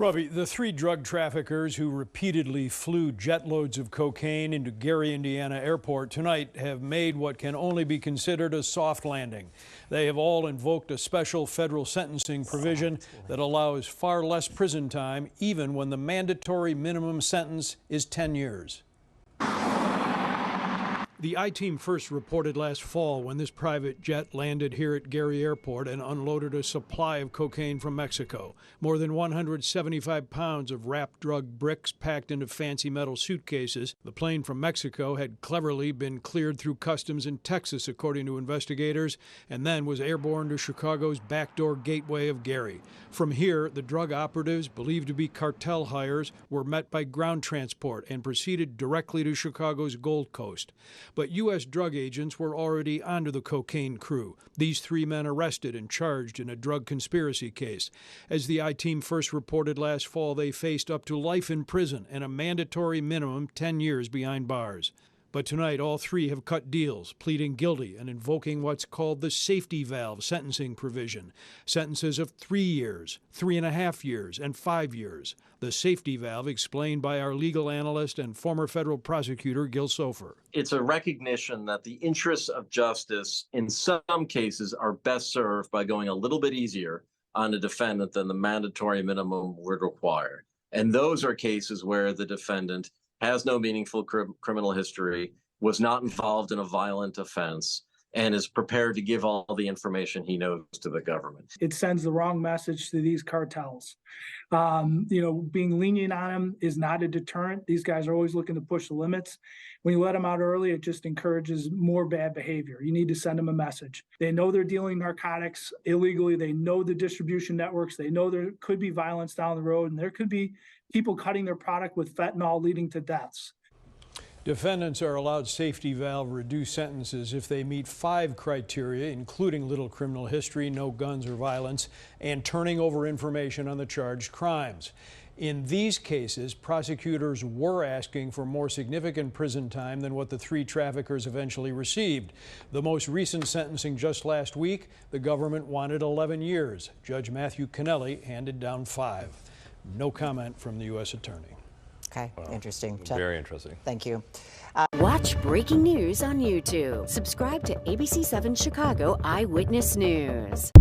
Ravi, the three drug traffickers who repeatedly flew jet loads of cocaine into Gary, Indiana airport tonight have made what can only be considered a soft landing. They have all invoked a special federal sentencing provision that allows far less prison time, even when the mandatory minimum sentence is 10 years. The I-Team first reported last fall when this private jet landed here at Gary Airport and unloaded a supply of cocaine from Mexico. More than 175 pounds of wrapped drug bricks packed into fancy metal suitcases. The plane from Mexico had cleverly been cleared through customs in Texas, according to investigators, and then was airborne to Chicago's backdoor gateway of Gary. From here, the drug operatives, believed to be cartel hires, were met by ground transport and proceeded directly to Chicago's Gold Coast. But U.S. drug agents were already onto the cocaine crew. These three men arrested and charged in a drug conspiracy case. As the I-Team first reported last fall, they faced up to life in prison and a mandatory minimum 10 years behind bars. But tonight, all three have cut deals, pleading guilty and invoking what's called the safety valve sentencing provision. Sentences of 3 years, 3.5 years, and 5 years. The safety valve explained by our legal analyst and former federal prosecutor, Gil Sofer. It's a recognition that the interests of justice in some cases are best served by going a little bit easier on a defendant than the mandatory minimum would require. And those are cases where the defendant has no meaningful criminal history, was not involved in a violent offense, and is prepared to give all the information he knows to the government. It sends the wrong message to these cartels. Being lenient on them is not a deterrent. These guys are always looking to push the limits. When you let them out early, it just encourages more bad behavior. You need to send them a message. They know they're dealing narcotics illegally. They know the distribution networks. They know there could be violence down the road, and there could be people cutting their product with fentanyl leading to deaths. Defendants are allowed safety valve reduced sentences if they meet 5 criteria, including little criminal history, no guns or violence, and turning over information on the charged crimes. In these cases, prosecutors were asking for more significant prison time than what the three traffickers eventually received. The most recent sentencing just last week, the government wanted 11 years. Judge Matthew Cannelli handed down 5. No comment from the U.S. Attorney. Okay, wow. Interesting. Very interesting. Thank you. Watch breaking news on YouTube. Subscribe to ABC7 Chicago Eyewitness News.